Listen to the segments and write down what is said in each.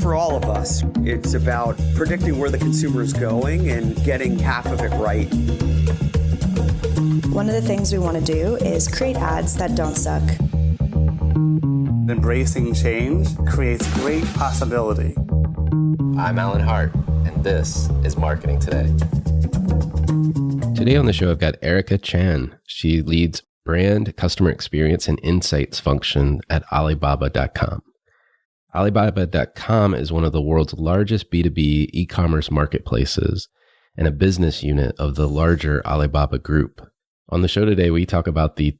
for all of us. It's about predicting where the consumer is going and getting half of it right. One of the things we want to do is create ads that don't suck. Embracing change creates great possibility. I'm Alan Hart, and this is Marketing Today. Today on the show, I've got Erica Chan. She leads brand, customer experience, and insights function at Alibaba.com. Alibaba.com is one of the world's largest B2B e-commerce marketplaces and a business unit of the larger Alibaba group. On the show today, we talk about the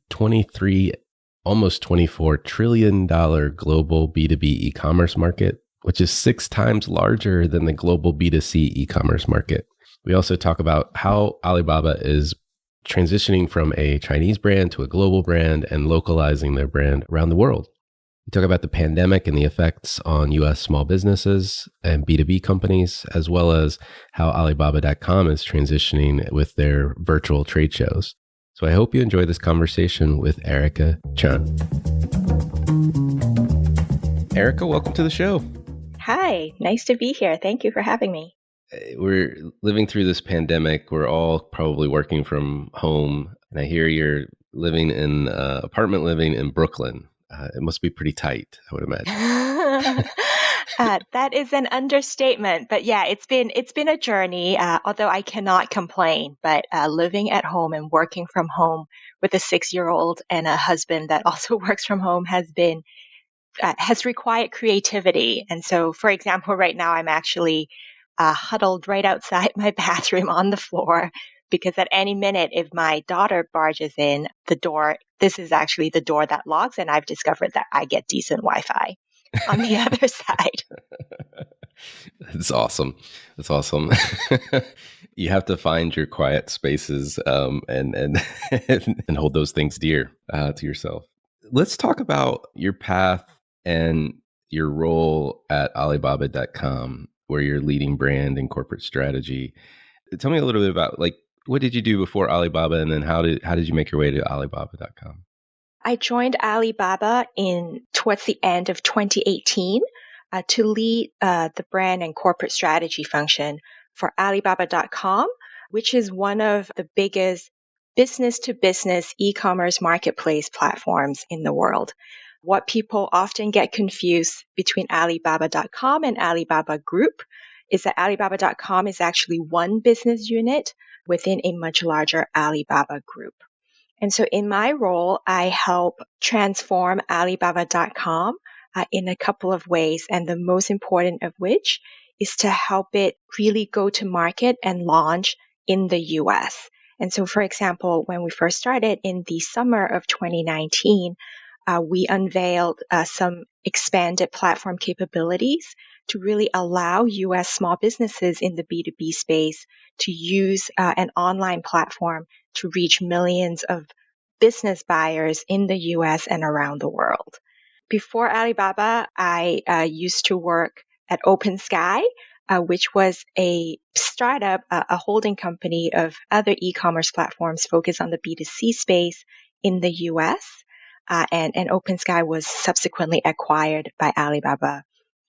almost $24 trillion global B2B e-commerce market, which is 6 times larger than the global B2C e-commerce market. We also talk about how Alibaba is transitioning from a Chinese brand to a global brand and localizing their brand around the world. We talk about the pandemic and the effects on U.S. small businesses and B2B companies, as well as how Alibaba.com is transitioning with their virtual trade shows. So I hope you enjoy this conversation with Erica Chan. Erica, welcome to the show. Hi, nice to be here. Thank you for having me. We're living through this pandemic. We're all probably working from home. And I hear you're living in apartment living in Brooklyn. It must be pretty tight, I would imagine. That is an understatement, but yeah, it's been a journey. Although I cannot complain, but living at home and working from home with a 6-year-old and a husband that also works from home has required creativity. And so, for example, right now I'm actually huddled right outside my bathroom on the floor, because at any minute, if my daughter barges in the door, this is actually the door that locks, and I've discovered that I get decent Wi-Fi on the other side. That's awesome. That's awesome. You have to find your quiet spaces and and hold those things dear to yourself. Let's talk about your path and your role at Alibaba.com, where you're leading brand and corporate strategy. Tell me a little bit about what did you do before Alibaba, and then how did you make your way to Alibaba.com? I joined Alibaba towards the end of 2018 to lead the brand and corporate strategy function for Alibaba.com, which is one of the biggest business-to-business e-commerce marketplace platforms in the world. What people often get confused between Alibaba.com and Alibaba Group is that Alibaba.com is actually one business unit within a much larger Alibaba Group. And so in my role, I help transform Alibaba.com in a couple of ways, and the most important of which is to help it really go to market and launch in the US. And so, for example, when we first started in the summer of 2019, we unveiled some expanded platform capabilities to really allow U.S. small businesses in the B2B space to use an online platform to reach millions of business buyers in the U.S. and around the world. Before Alibaba, I used to work at OpenSky, which was a startup, a holding company of other e-commerce platforms focused on the B2C space in the U.S., and OpenSky was subsequently acquired by Alibaba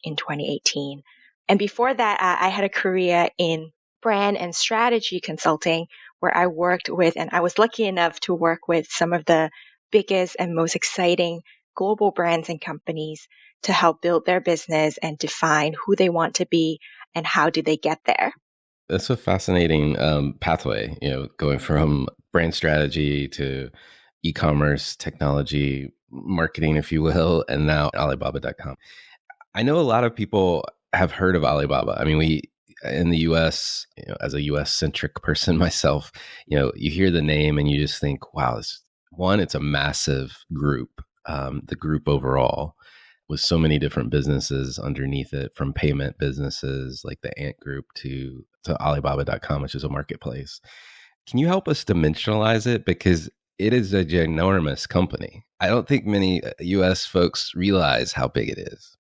in 2018. And before that, I had a career in brand and strategy consulting, where I worked with, and I was lucky enough to work with some of the biggest and most exciting global brands and companies to help build their business and define who they want to be and how do they get there. That's a fascinating pathway, going from brand strategy to e-commerce, technology, marketing, if you will, and now Alibaba.com. I know a lot of people have heard of Alibaba. I mean, we in the US, as a US centric person myself, you hear the name and you just think, wow, it's a massive group. The group overall, with so many different businesses underneath it, from payment businesses like the Ant Group to Alibaba.com, which is a marketplace. Can you help us dimensionalize it? Because it is a ginormous company. I don't think many US folks realize how big it is.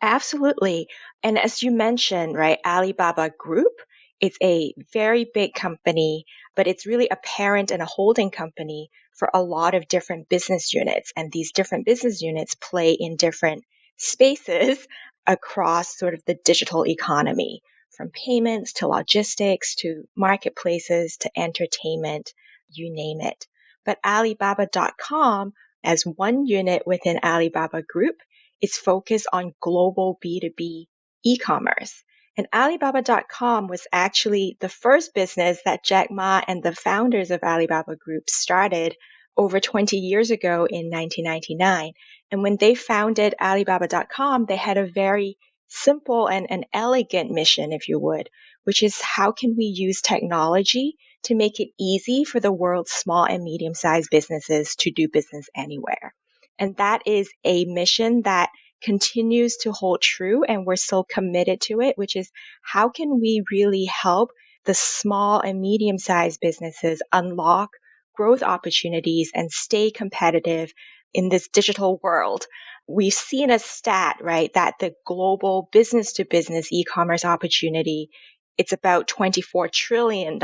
Absolutely. And as you mentioned, right, Alibaba Group, it's a very big company, but it's really a parent and a holding company for a lot of different business units. And these different business units play in different spaces across sort of the digital economy, from payments to logistics to marketplaces to entertainment, you name it. But Alibaba.com, as one unit within Alibaba Group, is focused on global B2B e-commerce. And Alibaba.com was actually the first business that Jack Ma and the founders of Alibaba Group started over 20 years ago in 1999. And when they founded Alibaba.com, they had a very simple and an elegant mission, if you would, which is how can we use technology to make it easy for the world's small and medium-sized businesses to do business anywhere. And that is a mission that continues to hold true, and we're still committed to it, which is how can we really help the small and medium-sized businesses unlock growth opportunities and stay competitive in this digital world. We've seen a stat, right, that the global business to business e-commerce opportunity, it's about $24 trillion,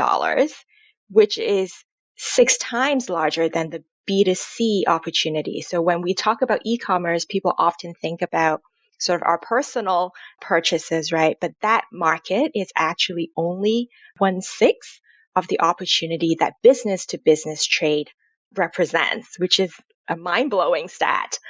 which is 6 times larger than the B2C opportunity. So when we talk about e-commerce, people often think about sort of our personal purchases, right? But that market is actually only 1/6 of the opportunity that business to business trade represents, which is a mind-blowing stat.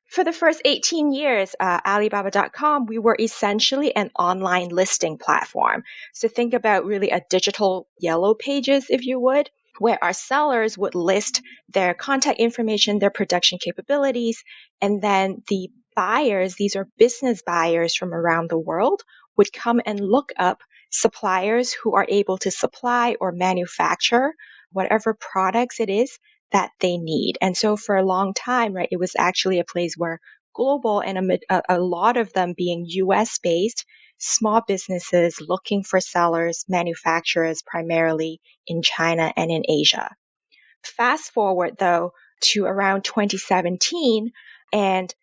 For the first 18 years, Alibaba.com, we were essentially an online listing platform. So think about really a digital yellow pages, if you would, where our sellers would list their contact information, their production capabilities, and then the buyers, these are business buyers from around the world, would come and look up suppliers who are able to supply or manufacture whatever products it is that they need. And so for a long time, right, it was actually a place where global and a lot of them being US based, small businesses looking for sellers, manufacturers primarily in China and in Asia. Fast forward though to around 2017, and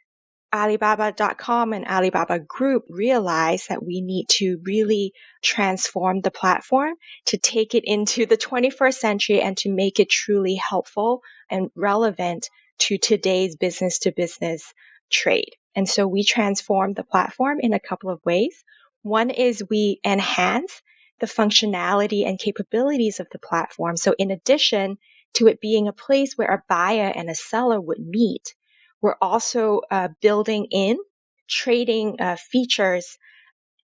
Alibaba.com and Alibaba Group realized that we need to really transform the platform to take it into the 21st century and to make it truly helpful and relevant to today's business to business trade. And so we transformed the platform in a couple of ways. One is we enhance the functionality and capabilities of the platform. So in addition to it being a place where a buyer and a seller would meet, we're also building in trading features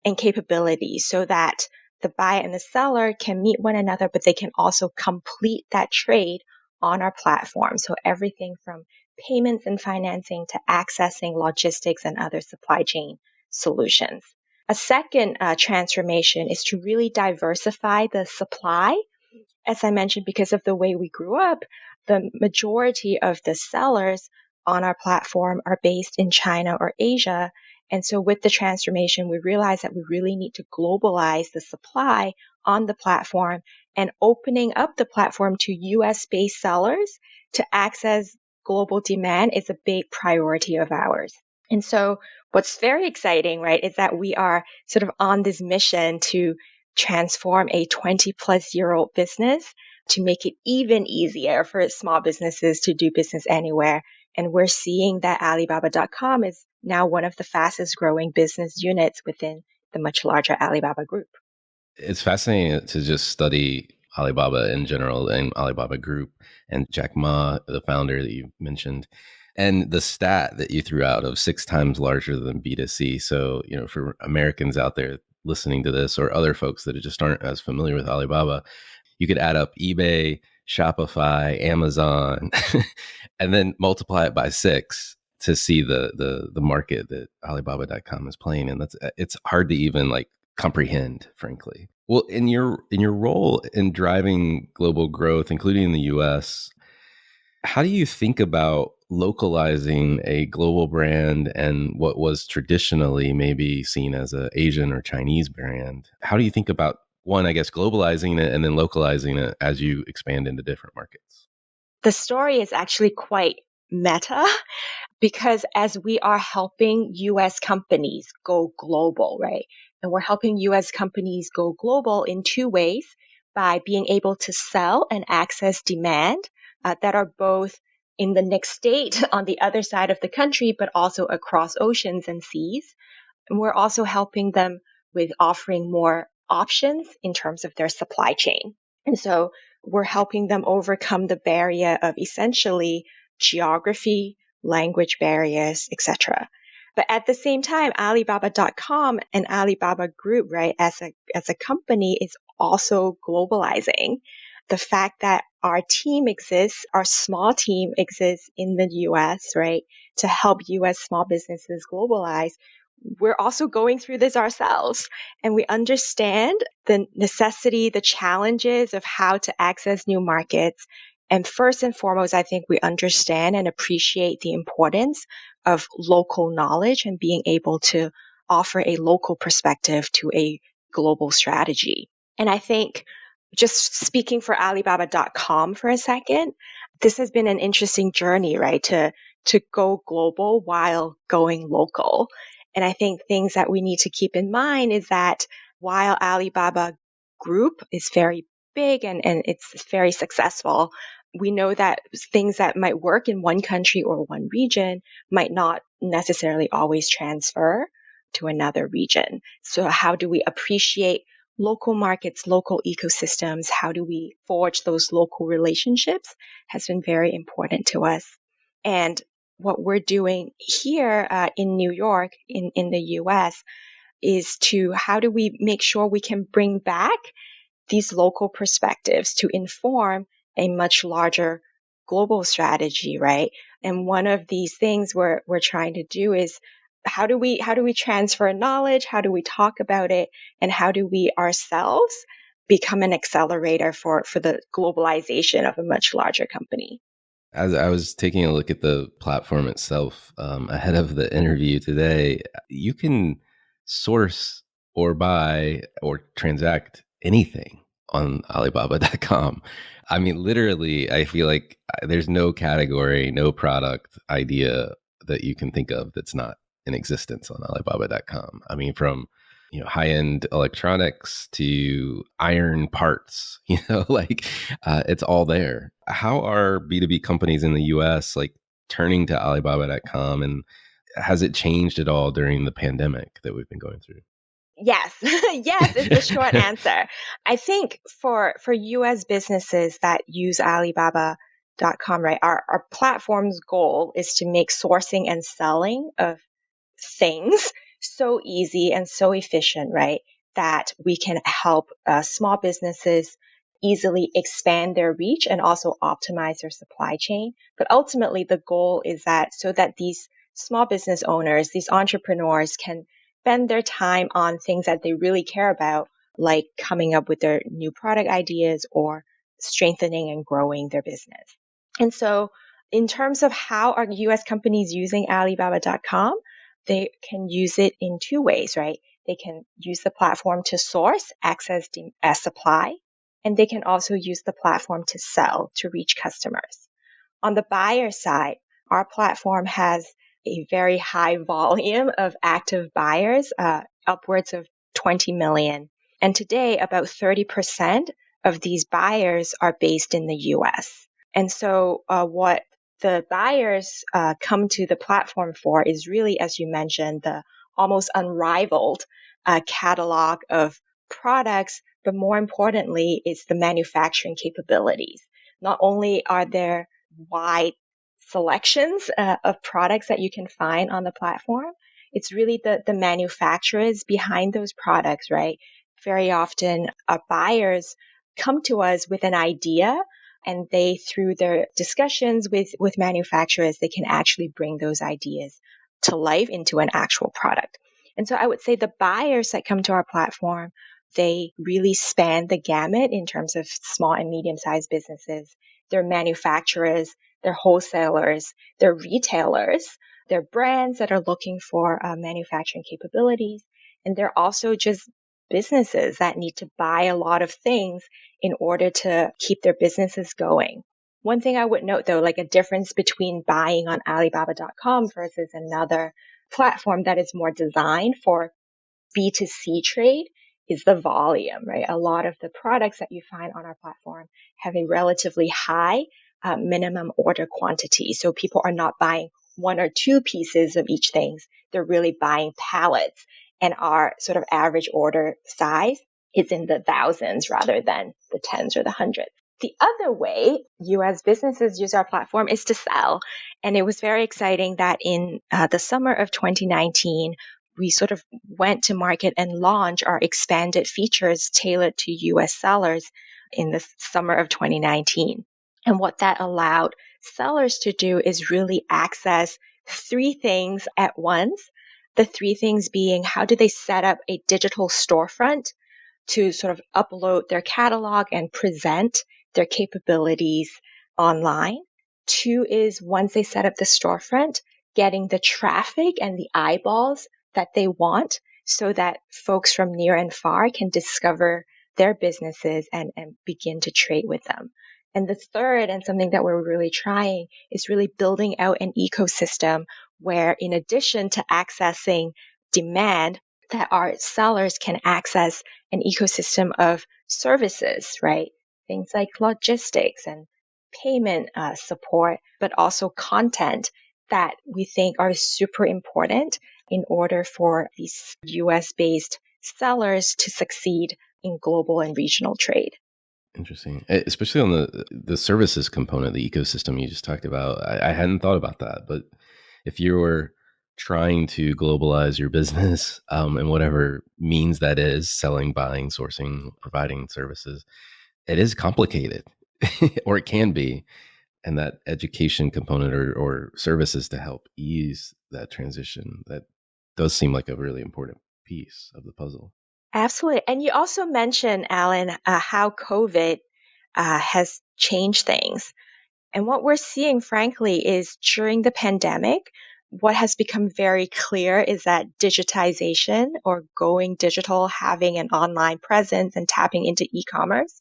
and capabilities so that the buyer and the seller can meet one another, but they can also complete that trade on our platform. So everything from payments and financing to accessing logistics and other supply chain solutions. A second transformation is to really diversify the supply. As I mentioned, because of the way we grew up, the majority of the sellers on our platform are based in China or Asia. And so with the transformation, we realized that we really need to globalize the supply on the platform, and opening up the platform to US-based sellers to access global demand is a big priority of ours. And so what's very exciting, right, is that we are sort of on this mission to transform a 20-plus-year-old business to make it even easier for small businesses to do business anywhere. And we're seeing that Alibaba.com is now one of the fastest growing business units within the much larger Alibaba Group. It's fascinating to just study Alibaba in general and Alibaba Group and Jack Ma, the founder that you mentioned, and the stat that you threw out of 6 times larger than B2C. So, for Americans out there listening to this or other folks that just aren't as familiar with Alibaba, you could add up eBay, Shopify, Amazon, and then multiply it by 6 to see the market that Alibaba.com is playing in. It's hard to even comprehend, frankly. Well, in your role in driving global growth, including in the US, how do you think about localizing a global brand and what was traditionally maybe seen as an Asian or Chinese brand? How do you think about, one, I guess, globalizing it and then localizing it as you expand into different markets? The story is actually quite meta, because as we are helping US companies go global, right? And we're helping US companies go global in 2 ways: by being able to sell and access demand that are both in the next state on the other side of the country, but also across oceans and seas. And we're also helping them with offering more options in terms of their supply chain. And so we're helping them overcome the barrier of essentially geography, language barriers, etc. But at the same time, Alibaba.com and Alibaba Group, right, as a company is also globalizing. The fact that our team exists, our small team exists in the US, right, to help US small businesses globalize, we're also going through this ourselves. And we understand the necessity, the challenges of how to access new markets. And first and foremost, I think we understand and appreciate the importance of local knowledge and being able to offer a local perspective to a global strategy. And I think just speaking for Alibaba.com for a second, this has been an interesting journey, right? To go global while going local. And I think things that we need to keep in mind is that while Alibaba Group is very big and it's very successful, we know that things that might work in one country or one region might not necessarily always transfer to another region. So how do we appreciate local markets, local ecosystems? How do we forge those local relationships has been very important to us. And what we're doing here in New York, in the US, is to how do we make sure we can bring back these local perspectives to inform a much larger global strategy, right? And one of these things we're trying to do is how do we transfer knowledge? How do we talk about it? And how do we ourselves become an accelerator for the globalization of a much larger company? As I was taking a look at the platform itself ahead of the interview today, you can source or buy or transact anything on Alibaba.com. I mean, literally, I feel like there's no category, no product idea that you can think of that's not in existence on Alibaba.com. I mean, from high-end electronics to iron parts, like it's all there. How are B2B companies in the US like turning to Alibaba.com, and has it changed at all during the pandemic that we've been going through? Yes. Yes is the short answer. I think for US businesses that use Alibaba.com, right, our platform's goal is to make sourcing and selling of things so easy and so efficient, right? That we can help small businesses easily expand their reach and also optimize their supply chain. But ultimately, the goal is that so that these small business owners, these entrepreneurs can spend their time on things that they really care about, like coming up with their new product ideas or strengthening and growing their business. And so in terms of how are US companies using Alibaba.com, they can use it in two ways, right? They can use the platform to source, access supply, and they can also use the platform to sell, to reach customers. On the buyer side, our platform has a very high volume of active buyers, upwards of 20 million. And today, about 30% of these buyers are based in the US. And so what the buyers come to the platform for is really, as you mentioned, the almost unrivaled catalog of products, but more importantly, it's the manufacturing capabilities. Not only are there wide selections of products that you can find on the platform, it's really the manufacturers behind those products, right? Very often, our buyers come to us with an idea, and they, through their discussions with manufacturers, they can actually bring those ideas to life into an actual product. And so I would say the buyers that come to our platform, they really span the gamut in terms of small and medium-sized businesses. They're manufacturers, they're wholesalers, they're retailers, they're brands that are looking for manufacturing capabilities, and they're also just businesses that need to buy a lot of things in order to keep their businesses going. One thing I would note though, like a difference between buying on Alibaba.com versus another platform that is more designed for B2C trade is the volume, right? A lot of the products that you find on our platform have a relatively high minimum order quantity. So people are not buying one or two pieces of each things. They're really buying pallets. And our sort of average order size is in the thousands rather than the tens or the hundreds. The other way US businesses use our platform is to sell. And it was very exciting that in the summer of 2019, we sort of went to market and launched our expanded features tailored to US sellers in the summer of 2019. And what that allowed sellers to do is really access three things at once. The three things being, how do they set up a digital storefront to sort of upload their catalog and present their capabilities online? Two is, once they set up the storefront, getting the traffic and the eyeballs that they want so that folks from near and far can discover their businesses and begin to trade with them. And the third, and something that we're really trying, is really building out an ecosystem where, in addition to accessing demand, that our sellers can access an ecosystem of services, right? Things like logistics and payment support, but also content that we think are super important in order for these US-based sellers to succeed in global and regional trade. Interesting, especially on the services component, the ecosystem you just talked about. I hadn't thought about that, but if you were trying to globalize your business in whatever means that is, selling, buying, sourcing, providing services, it is complicated, or it can be, and that education component or services to help ease that transition, that does seem like a really important piece of the puzzle. Absolutely. And you also mentioned, Alan, how COVID has changed things. And what we're seeing, frankly, is during the pandemic, what has become very clear is that digitization, or going digital, having an online presence and tapping into e-commerce,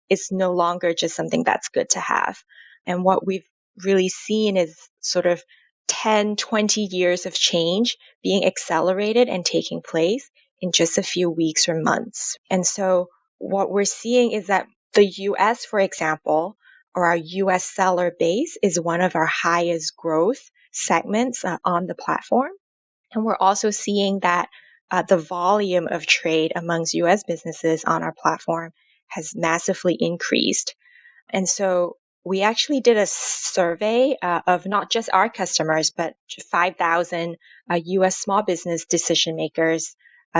is no longer just something that's good to have. And what we've really seen is sort of 10, 20 years of change being accelerated and taking place in just a few weeks or months. And so what we're seeing is that the US, for example, or our US seller base, is one of our highest growth segments on the platform. And we're also seeing that the volume of trade amongst US businesses on our platform has massively increased. And so we actually did a survey of not just our customers, but 5,000 US small business decision makers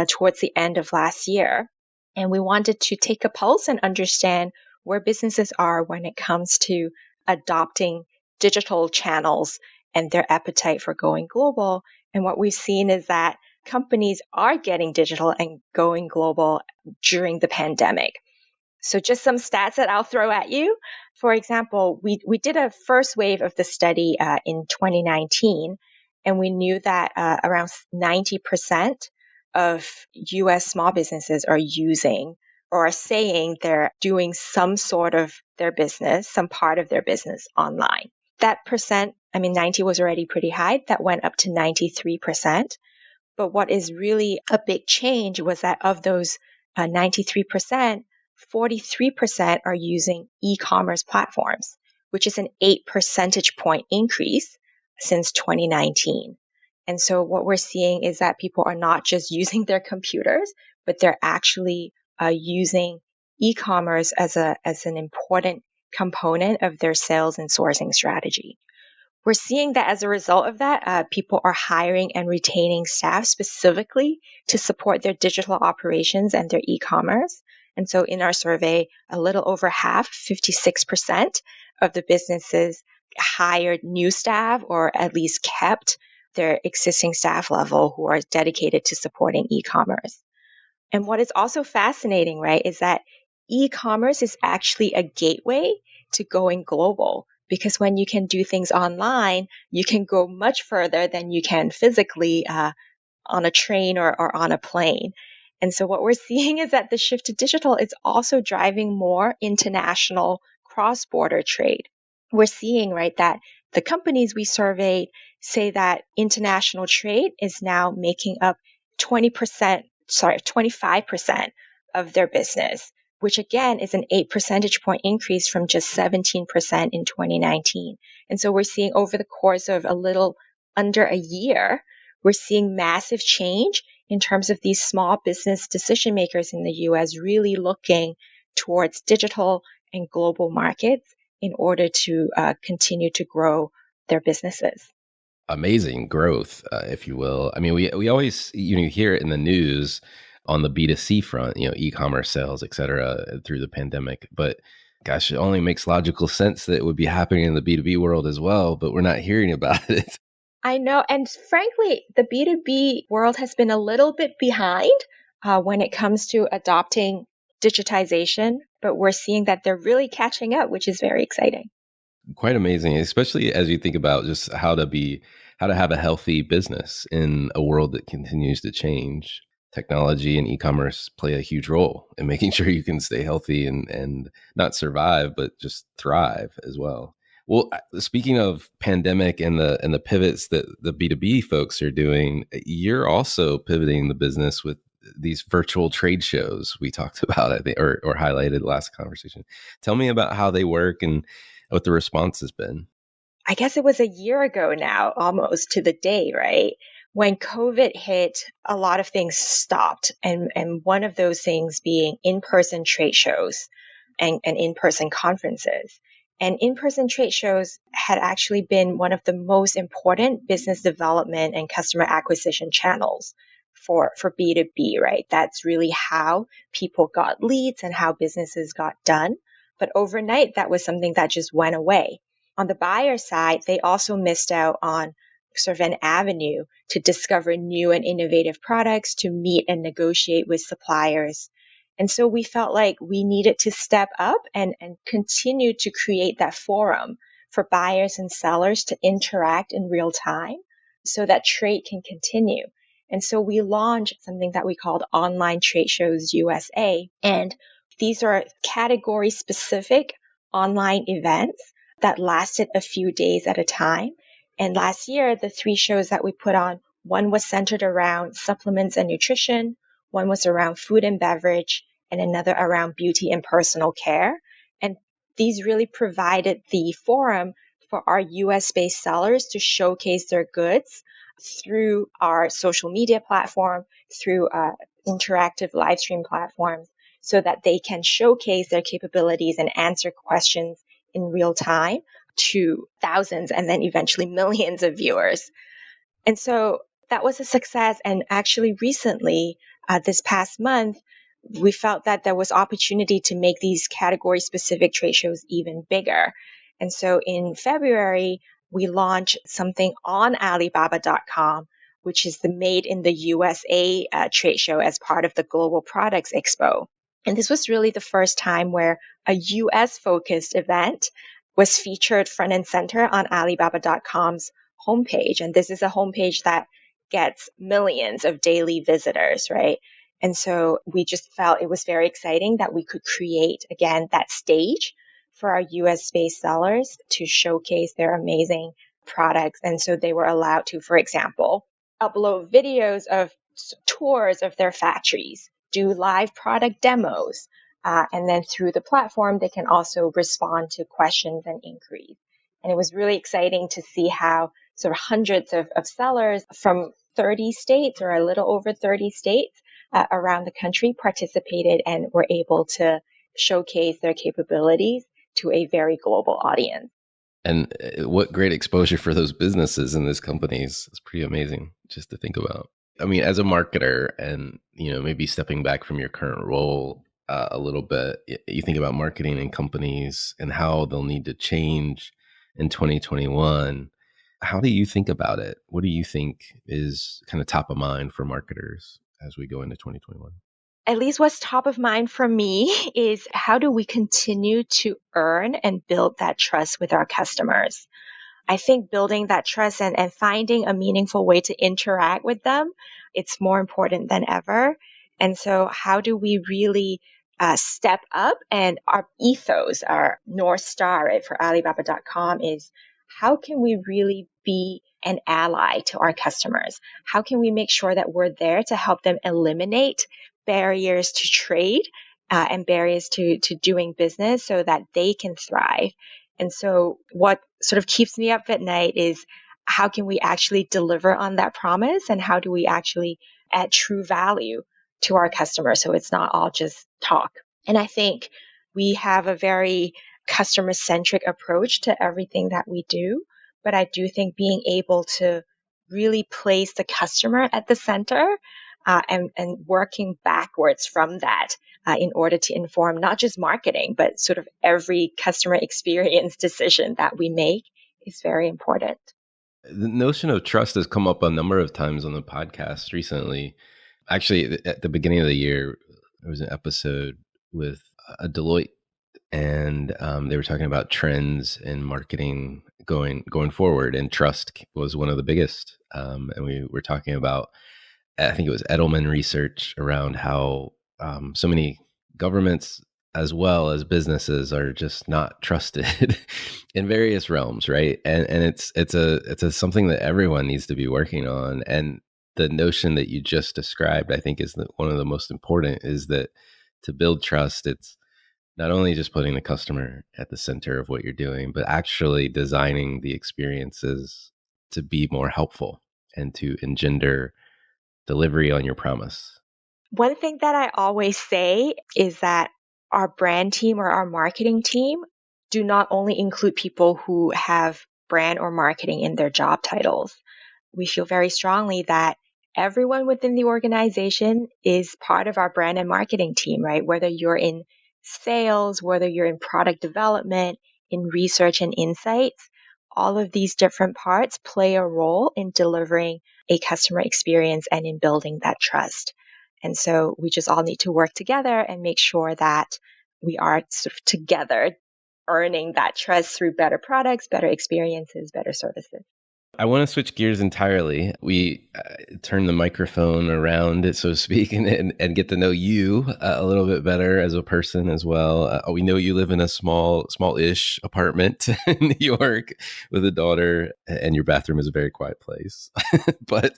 towards the end of last year. And we wanted to take a pulse and understand where businesses are when it comes to adopting digital channels and their appetite for going global. And what we've seen is that companies are getting digital and going global during the pandemic. So just some stats that I'll throw at you. For example, we did a first wave of the study in 2019, and we knew that around 90% of US small businesses are using or are saying they're doing some sort of their business, some part of their business online. That percent, 90 was already pretty high. That went up to 93%. But what is really a big change was that of those 93%, 43% are using e-commerce platforms, which is an 8 percentage point increase since 2019. And so what we're seeing is that people are not just using their computers, but they're actually using e-commerce as an important component of their sales and sourcing strategy. We're seeing that as a result of that, people are hiring and retaining staff specifically to support their digital operations and their e-commerce. And so in our survey, a little over half, 56% of the businesses hired new staff or at least kept their existing staff level who are dedicated to supporting e-commerce. And what is also fascinating, right, is that e-commerce is actually a gateway to going global. Because when you can do things online, you can go much further than you can physically on a train or on a plane. And so what we're seeing is that the shift to digital is also driving more international cross-border trade. We're seeing, right, that the companies we surveyed say that international trade is now making up 25% of their business, which again is an 8 percentage point increase from just 17% in 2019. And so we're seeing over the course of a little under a year, we're seeing massive change in terms of these small business decision makers in the US really looking towards digital and global markets in order to continue to grow their businesses. Amazing growth, if you will. I mean, we always hear it in the news on the B2C front, e-commerce sales, et cetera, through the pandemic. But gosh, it only makes logical sense that it would be happening in the B2B world as well, but we're not hearing about it. I know. And frankly, the B2B world has been a little bit behind when it comes to adopting digitization, but we're seeing that they're really catching up, which is very exciting. Quite amazing, especially as you think about just how to have a healthy business in a world that continues to change. Technology and e-commerce play a huge role in making sure you can stay healthy and not survive, but just thrive as well. Well, speaking of pandemic and the pivots that the B2B folks are doing, you're also pivoting the business with these virtual trade shows we talked about, I think, or highlighted last conversation. Tell me about how they work and what the response has been. I guess it was a year ago now, almost to the day, right? When COVID hit, a lot of things stopped. And one of those things being in-person trade shows and in-person conferences. And in-person trade shows had actually been one of the most important business development and customer acquisition channels for B2B, right? That's really how people got leads and how businesses got done. But overnight, that was something that just went away. On the buyer side, they also missed out on sort of an avenue to discover new and innovative products, to meet and negotiate with suppliers. And so we felt like we needed to step up and continue to create that forum for buyers and sellers to interact in real time so that trade can continue. And so we launched something that we called Online Trade Shows USA. And these are category specific online events that lasted a few days at a time. And last year, the three shows that we put on, one was centered around supplements and nutrition, one was around food and beverage, and another around beauty and personal care. And these really provided the forum for our US-based sellers to showcase their goods through our social media platform, through interactive live stream platforms, so that they can showcase their capabilities and answer questions in real time to thousands and then eventually millions of viewers. And so that was a success. And actually recently, this past month, we felt that there was opportunity to make these category specific trade shows even bigger. And so in February, we launched something on Alibaba.com, which is the Made in the USA trade show as part of the Global Products Expo. And this was really the first time where a US focused event was featured front and center on Alibaba.com's homepage. And this is a homepage that gets millions of daily visitors, right? And so we just felt it was very exciting that we could create, again, that stage for our US-based sellers to showcase their amazing products. And so they were allowed to, for example, upload videos of tours of their factories, do live product demos, and then through the platform, they can also respond to questions and inquiries. And it was really exciting to see how sort of hundreds of sellers from 30 states or a little over 30 states around the country participated and were able to showcase their capabilities to a very global audience. And what great exposure for those businesses and those companies. It's pretty amazing just to think about. I mean, as a marketer and, maybe stepping back from your current role a little bit, you think about marketing and companies and how they'll need to change in 2021. How do you think about it? What do you think is kind of top of mind for marketers as we go into 2021? At least what's top of mind for me is how do we continue to earn and build that trust with our customers? I think building that trust and finding a meaningful way to interact with them, it's more important than ever. And so how do we really step up? And our ethos, our North Star, right, for Alibaba.com is how can we really be an ally to our customers? How can we make sure that we're there to help them eliminate barriers to trade and barriers to doing business so that they can thrive? And so what sort of keeps me up at night is how can we actually deliver on that promise, and how do we actually add true value to our customers so it's not all just talk. And I think we have a very customer centric approach to everything that we do. But I do think being able to really place the customer at the center and working backwards from that in order to inform not just marketing, but sort of every customer experience decision that we make is very important. The notion of trust has come up a number of times on the podcast recently. Actually, at the beginning of the year, there was an episode with a Deloitte, and they were talking about trends in marketing going forward, and trust was one of the biggest. And we were talking about, I think it was Edelman research around how so many governments as well as businesses are just not trusted in various realms, right? And it's something that everyone needs to be working on. And the notion that you just described, I think, is one of the most important. Is that to build trust, it's not only just putting the customer at the center of what you're doing, but actually designing the experiences to be more helpful and to engender delivery on your promise. One thing that I always say is that our brand team or our marketing team do not only include people who have brand or marketing in their job titles. We feel very strongly that everyone within the organization is part of our brand and marketing team, right? Whether you're in sales, whether you're in product development, in research and insights, all of these different parts play a role in delivering a customer experience and in building that trust. And so we just all need to work together and make sure that we are sort of together earning that trust through better products, better experiences, better services. I want to switch gears entirely. We turn the microphone around, so to speak, and get to know you a little bit better as a person as well. We know you live in a small-ish apartment in New York with a daughter, and your bathroom is a very quiet place. But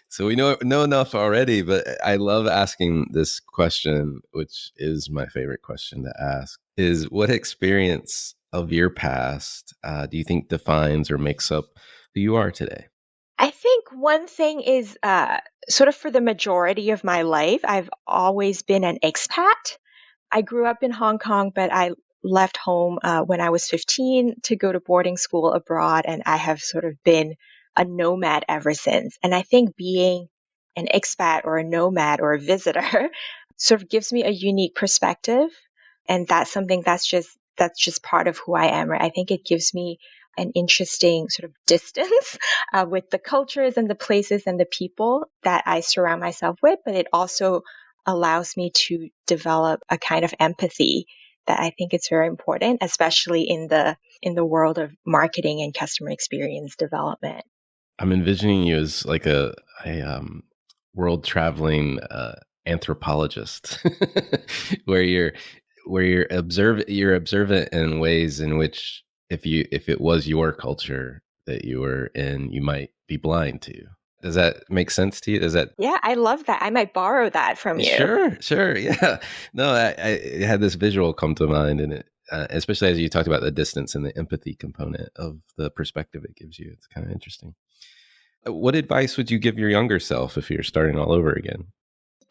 so we know enough already. But I love asking this question, which is my favorite question to ask: is what experience of your past do you think defines or makes up who you are today? I think one thing is sort of for the majority of my life, I've always been an expat. I grew up in Hong Kong, but I left home when I was 15 to go to boarding school abroad, and I have sort of been a nomad ever since. And I think being an expat or a nomad or a visitor sort of gives me a unique perspective, and that's something that's just part of who I am, right? I think it gives me an interesting sort of distance with the cultures and the places and the people that I surround myself with, but it also allows me to develop a kind of empathy that I think is very important, especially in the world of marketing and customer experience development. I'm envisioning you as like a world traveling anthropologist, where you're observant in ways in which if it was your culture that you were in, you might be blind to. Does that make sense to you? Does that? Yeah, I love that. I might borrow that from you. Sure. Yeah. No, I had this visual come to mind, and it, especially as you talked about the distance and the empathy component of the perspective it gives you. It's kind of interesting. What advice would you give your younger self if you're starting all over again?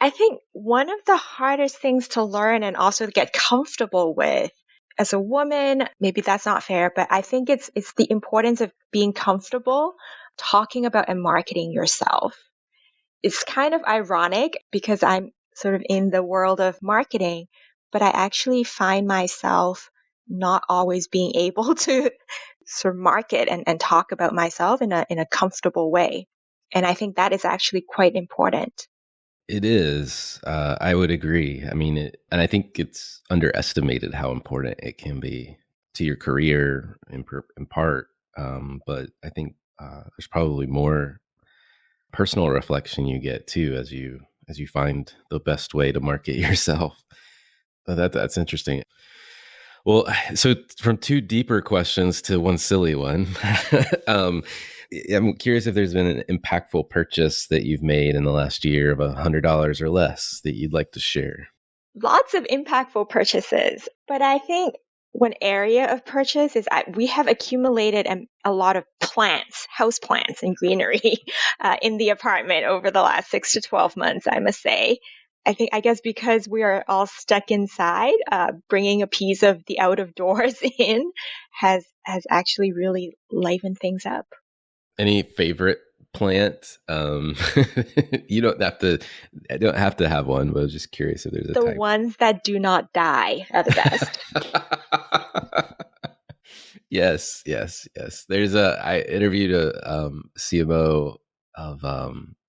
I think one of the hardest things to learn and also to get comfortable with as a woman, maybe that's not fair, but I think it's the importance of being comfortable talking about and marketing yourself. It's kind of ironic because I'm sort of in the world of marketing, but I actually find myself not always being able to sort of market and talk about myself in a comfortable way. And I think that is actually quite important. It is. I would agree. I mean, and I think it's underestimated how important it can be to your career in part. But I think there's probably more personal reflection you get too as you find the best way to market yourself. That's interesting. Well, so from two deeper questions to one silly one, I'm curious if there's been an impactful purchase that you've made in the last year of $100 or less that you'd like to share. Lots of impactful purchases, but I think one area of purchase is we have accumulated a lot of plants, house plants and greenery in the apartment over the last 6 to 12 months, I must say. I guess because we are all stuck inside, bringing a piece of the out of doors in has actually really livened things up. Any favorite plant? You don't have to. I don't have to have one, but I was just curious if there's a The type. ones that do not die are the best. Yes. I interviewed a CMO of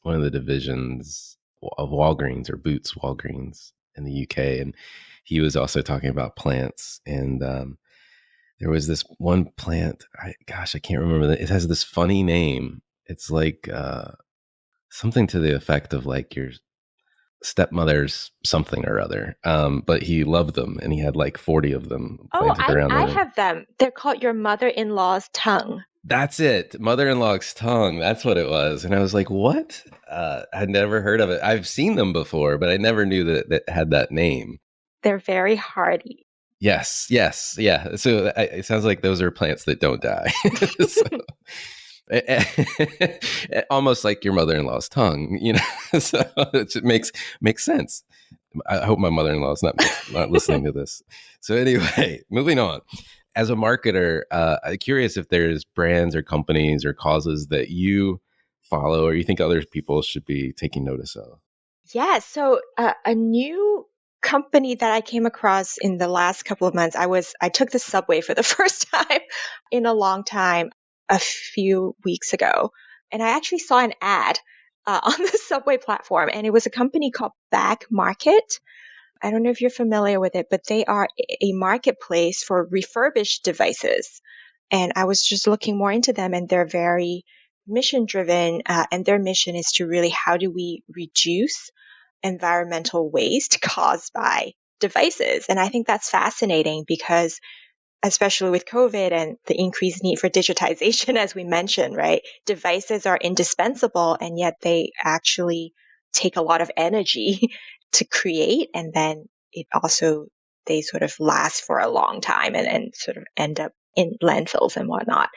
one of the divisions of Walgreens or Boots Walgreens in the UK, and he was also talking about plants. And there was this one plant. I can't remember. It has this funny name. It's like something to the effect of like your stepmother's something or other. But he loved them, and he had like 40 of them planted around I the. have them. They're called your mother-in-law's tongue. That's it. Mother-in-law's tongue. That's what it was. And I was like, what? I'd never heard of it. I've seen them before, but I never knew that had that name. They're very hardy. Yes. Yeah. So it sounds like those are plants that don't die. Almost like your mother-in-law's tongue, so it makes sense. I hope my mother-in-law is not listening to this. So anyway, moving on. As a marketer, I'm curious if there's brands or companies or causes that you follow or you think other people should be taking notice of. Yeah. So a new company that I came across in the last couple of months, I took the subway for the first time in a long time a few weeks ago. And I actually saw an ad on the subway platform, and it was a company called Back Market. I don't know if you're familiar with it, but they are a marketplace for refurbished devices. And I was just looking more into them, and they're very mission driven. And their mission is to really, how do we reduce environmental waste caused by devices? And I think that's fascinating because especially with COVID and the increased need for digitization, as we mentioned, right? Devices are indispensable, and yet they actually take a lot of energy to create. And then they sort of last for a long time and sort of end up in landfills and whatnot.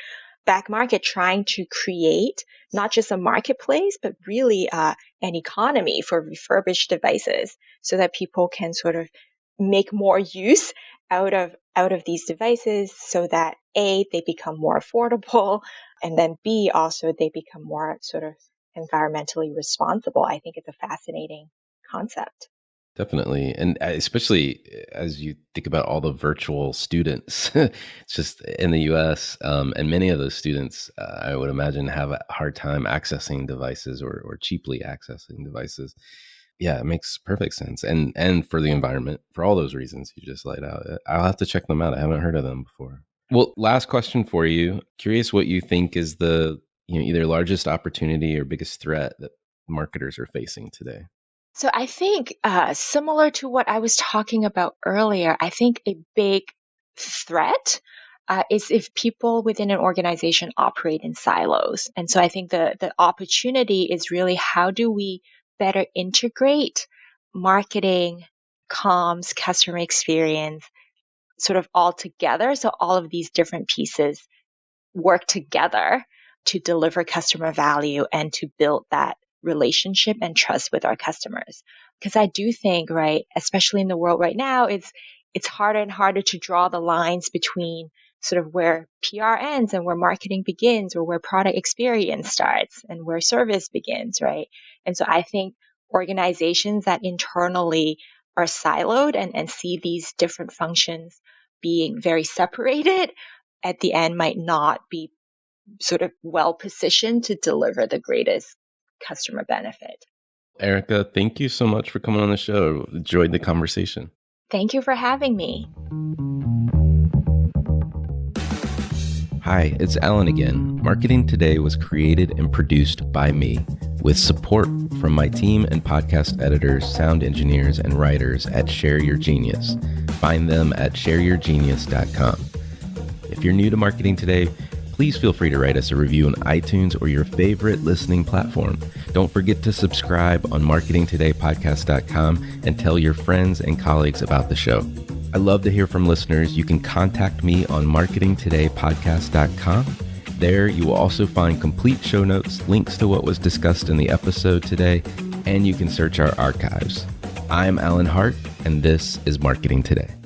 Back Market trying to create not just a marketplace, but really an economy for refurbished devices so that people can sort of make more use out of these devices so that A, they become more affordable, and then B, also they become more sort of environmentally responsible. I think it's a fascinating concept. Definitely. And especially as you think about all the virtual students, it's just in the US, and many of those students, I would imagine, have a hard time accessing devices or cheaply accessing devices. Yeah, it makes perfect sense. And for the environment, for all those reasons you just laid out, I'll have to check them out. I haven't heard of them before. Well, last question for you. Curious what you think is the either largest opportunity or biggest threat that marketers are facing today. So I think similar to what I was talking about earlier, I think a big threat is if people within an organization operate in silos. And so I think the opportunity is really, how do we better integrate marketing, comms, customer experience, sort of all together, so all of these different pieces work together to deliver customer value and to build that relationship and trust with our customers. Because I do think, right, especially in the world right now, it's harder and harder to draw the lines between sort of where PR ends and where marketing begins, or where product experience starts and where service begins, right? And so I think organizations that internally are siloed and see these different functions being very separated at the end might not be sort of well positioned to deliver the greatest customer benefit. Erica, thank you so much for coming on the show. Enjoyed the conversation. Thank you for having me. Hi, it's Alan again. Marketing Today was created and produced by me, with support from my team and podcast editors, sound engineers, and writers at Share Your Genius. Find them at shareyourgenius.com. If you're new to Marketing Today, please feel free to write us a review on iTunes or your favorite listening platform. Don't forget to subscribe on marketingtodaypodcast.com and tell your friends and colleagues about the show. I love to hear from listeners. You can contact me on marketingtodaypodcast.com. There, you will also find complete show notes, links to what was discussed in the episode today, and you can search our archives. I'm Alan Hart, and this is Marketing Today.